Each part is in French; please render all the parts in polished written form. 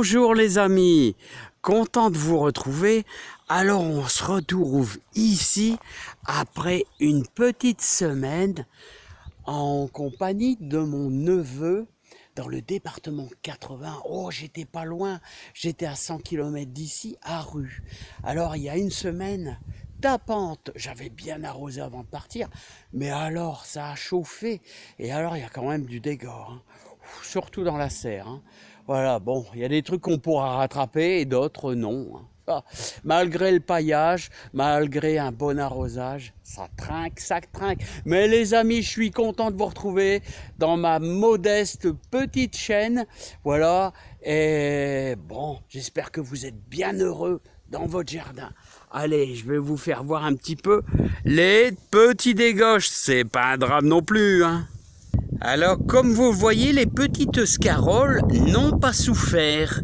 Bonjour les amis, content de vous retrouver. Alors on se retrouve ici après une petite semaine en compagnie de mon neveu dans le département 80. Oh, j'étais pas loin, j'étais à 100 km d'ici, à Rue. Alors il y a une semaine, tapante, j'avais bien arrosé avant de partir, mais alors ça a chauffé et alors il y a quand même du dégât, hein. Surtout dans la serre, hein. Voilà, bon, il y a des trucs qu'on pourra rattraper et d'autres non, hein. Ah, malgré le paillage, malgré un bon arrosage, ça trinque, ça trinque. Mais les amis, je suis content de vous retrouver dans ma modeste petite chaîne. Voilà, et bon, j'espère que vous êtes bien heureux dans votre jardin. Allez, je vais vous faire voir un petit peu les petits dégâts. C'est pas un drame non plus, hein. Alors, comme vous voyez, les petites scaroles n'ont pas souffert.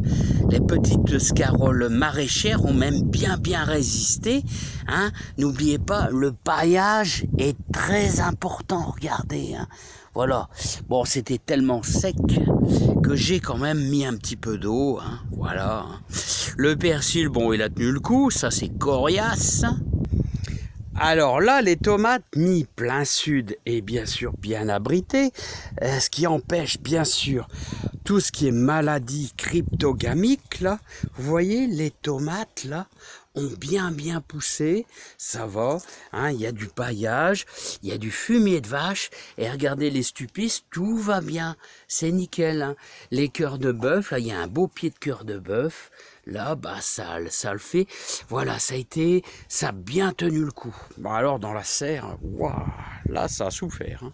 Les petites scaroles maraîchères ont même bien résisté, hein. N'oubliez pas, le paillage est très important, regardez, hein. Voilà, bon, c'était tellement sec que j'ai quand même mis un petit peu d'eau, hein. Voilà. Le persil, bon, il a tenu le coup, ça c'est coriace. Alors là, les tomates mis plein sud et bien sûr bien abritées, ce qui empêche bien sûr tout ce qui est maladie cryptogamique, là. Vous voyez, les tomates là ont bien poussé, ça va, hein, il y a du paillage, il y a du fumier de vache, et regardez les stupistes, tout va bien, c'est nickel, hein. Les cœurs de bœuf, là il y a un beau pied de cœur de bœuf, là bah ça le fait, voilà, ça a bien tenu le coup. Bon, alors dans la serre, waouh, là ça a souffert, hein.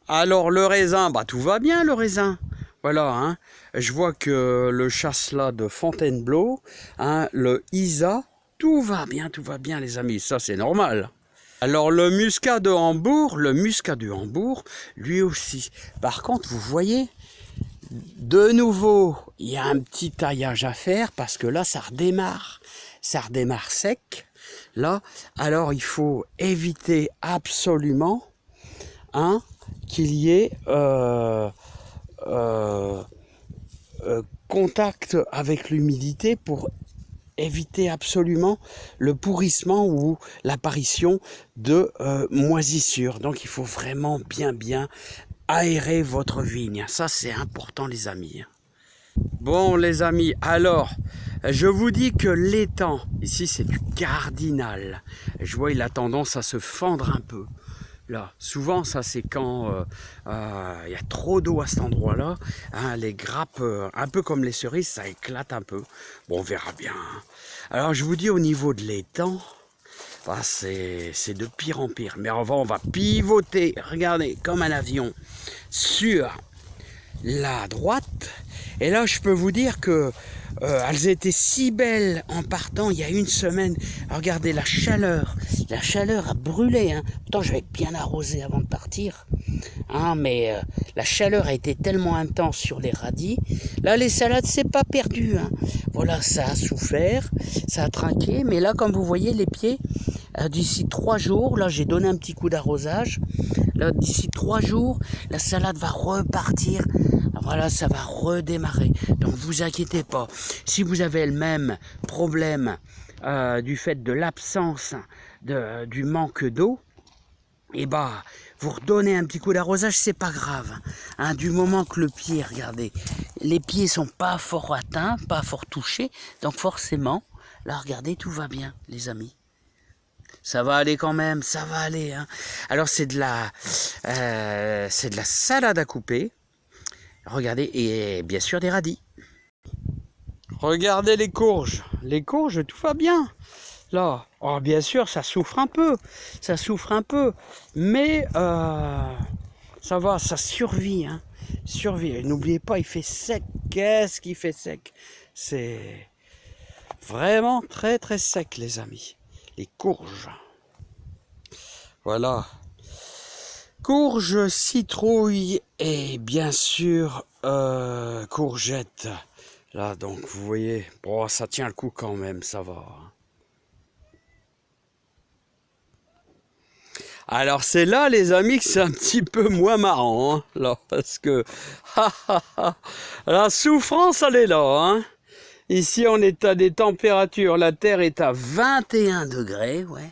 Alors le raisin, bah tout va bien le raisin. Voilà, hein. Je vois que le chasselas de Fontainebleau, hein, le Isa, tout va bien les amis, ça c'est normal. Alors le muscat de Hambourg, lui aussi. Par contre, vous voyez, de nouveau, il y a un petit taillage à faire parce que là, ça redémarre sec. Là, alors il faut éviter absolument, hein, qu'il y ait contact avec l'humidité pour éviter absolument le pourrissement ou l'apparition de moisissures. Donc il faut vraiment bien aérer votre vigne. Ça c'est important les amis. Bon les amis, alors je vous dis que l'étang, ici c'est du cardinal. Je vois il a tendance à se fendre un peu. Là, souvent, ça c'est quand y a trop d'eau à cet endroit-là, hein, les grappes, un peu comme les cerises, ça éclate un peu. Bon, on verra bien, hein. Alors, je vous dis, au niveau de l'étang, bah, c'est de pire en pire. Mais on va pivoter, regardez, comme un avion, sur la droite. Et là, je peux vous dire que elles étaient si belles en partant il y a une semaine. Regardez la chaleur a brûlé, hein. Pourtant j'avais bien arrosé avant de partir, hein, mais la chaleur a été tellement intense sur les radis. Là les salades c'est pas perdu, hein. Voilà, ça a souffert, ça a trinqué, mais là comme vous voyez les pieds, d'ici 3 jours, là j'ai donné un petit coup d'arrosage, là d'ici 3 jours la salade va repartir. Voilà, ça va redémarrer. Donc vous inquiétez pas. Si vous avez le même problème du fait de l'absence du manque d'eau, et bah vous redonnez un petit coup d'arrosage, c'est pas grave, hein, du moment que le pied, regardez, les pieds sont pas fort atteints, pas fort touchés, donc forcément, là regardez, tout va bien les amis. Ça va aller quand même, ça va aller, hein. Alors c'est de la salade à couper. Regardez, et bien sûr des radis. Regardez les courges, tout va bien. Là, oh, bien sûr, ça souffre un peu, mais ça va, ça survit, hein. Survit. N'oubliez pas, il fait sec. Qu'est-ce qu'il fait sec? C'est vraiment très sec, les amis. Les courges. Voilà. Courge, citrouille et bien sûr courgette. Là donc vous voyez, bon, ça tient le coup quand même, ça va. Alors c'est là les amis que c'est un petit peu moins marrant, hein, là, parce que la souffrance elle est là, hein. Ici, on est à des températures. La Terre est à 21 degrés. Ouais.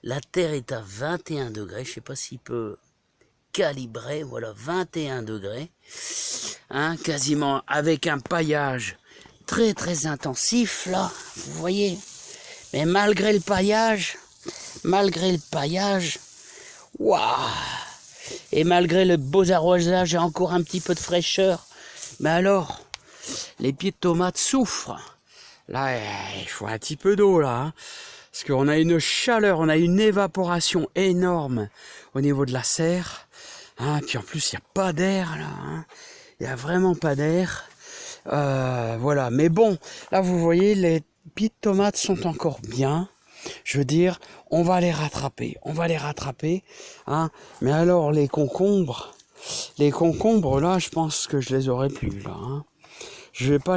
La Terre est à 21 degrés. Je ne sais pas s'il peut calibrer. Voilà, 21 degrés. Hein, quasiment avec un paillage très très intensif, là. Vous voyez. Mais malgré le paillage, waouh! Et malgré le beau arrosage et encore un petit peu de fraîcheur, mais alors, les pieds de tomates souffrent. Là, il faut un petit peu d'eau, là. Hein, parce qu'on a une chaleur, on a une évaporation énorme au niveau de la serre. Hein, puis en plus, il n'y a pas d'air, là. Hein, il n'y a vraiment pas d'air. Voilà, mais bon, là, vous voyez, les pieds de tomates sont encore bien. Je veux dire, on va les rattraper. Hein. Mais alors, les concombres, là, je pense que je les aurais plus, là. Hein. Je vais pas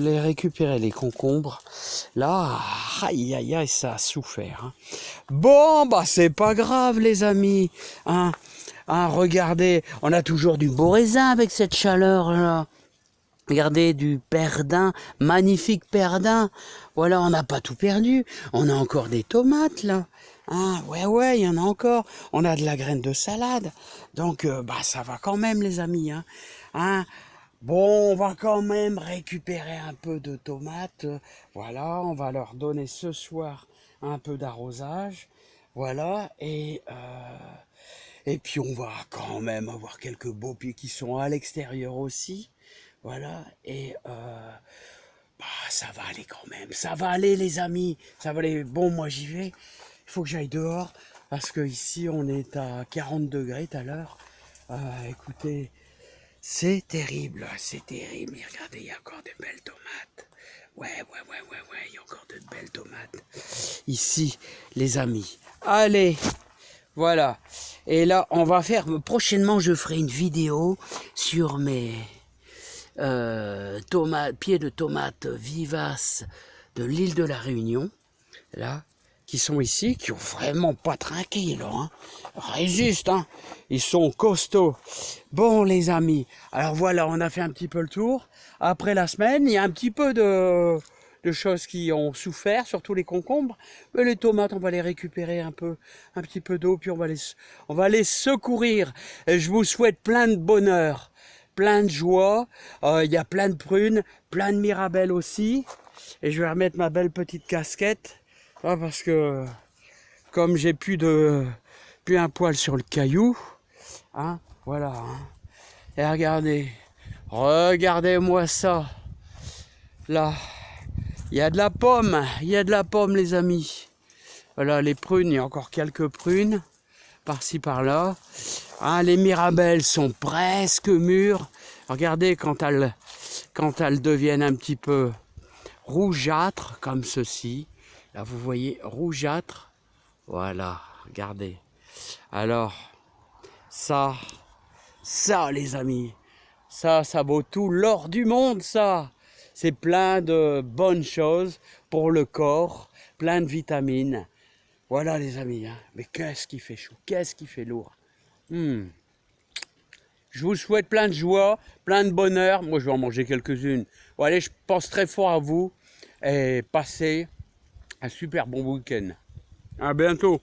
les récupérer, les concombres. Là, aïe, aïe, aïe, ça a souffert. Hein. Bon, bah, c'est pas grave, les amis. Hein. Hein, regardez, on a toujours du beau raisin avec cette chaleur-là. Regardez, du perdin, magnifique perdin. Voilà, on n'a pas tout perdu. On a encore des tomates, là. Hein, ouais, il y en a encore. On a de la graine de salade. Donc, bah, ça va quand même, les amis. Hein. Bon, on va quand même récupérer un peu de tomates. Voilà, on va leur donner ce soir un peu d'arrosage. Voilà, et puis on va quand même avoir quelques beaux pieds qui sont à l'extérieur aussi. Voilà, et bah, ça va aller quand même. Ça va aller, les amis. Ça va aller. Bon, moi j'y vais. Il faut que j'aille dehors. Parce que ici on est à 40 degrés tout à l'heure. Écoutez, c'est terrible. Mais regardez, il y a encore de belles tomates. Ouais, il y a encore de belles tomates. Ici, les amis. Allez, voilà. Et là, on va faire... Prochainement, je ferai une vidéo sur mes... pieds de tomates vivaces de l'île de la Réunion, là, qui sont ici, qui ont vraiment pas trinqué, là, hein. Résistent, hein. Ils sont costauds. Bon, les amis, alors voilà, on a fait un petit peu le tour. Après la semaine, il y a un petit peu de choses qui ont souffert, surtout les concombres. Mais les tomates, on va les récupérer un petit peu d'eau, puis on va les secourir. Et je vous souhaite plein de bonheur, plein de joie. Il y a plein de prunes, plein de mirabelles aussi. Et je vais remettre ma belle petite casquette. Parce que comme j'ai plus un poil sur le caillou, hein, voilà. Hein. Et regardez-moi ça. Là, il y a de la pomme, les amis. Voilà, les prunes, il y a encore quelques prunes, par-ci par-là. Hein, les mirabelles sont presque mûres. Regardez quand elles deviennent un petit peu rougeâtres, comme ceci. Là, vous voyez, rougeâtre. Voilà, regardez. Alors, ça, les amis, ça vaut tout l'or du monde, ça. C'est plein de bonnes choses pour le corps, plein de vitamines. Voilà, les amis. Hein. Mais qu'est-ce qui fait chaud, qu'est-ce qui fait lourd. Je vous souhaite plein de joie, plein de bonheur. Moi, je vais en manger quelques-unes. Bon, allez, je pense très fort à vous et passez un super bon week-end. À bientôt.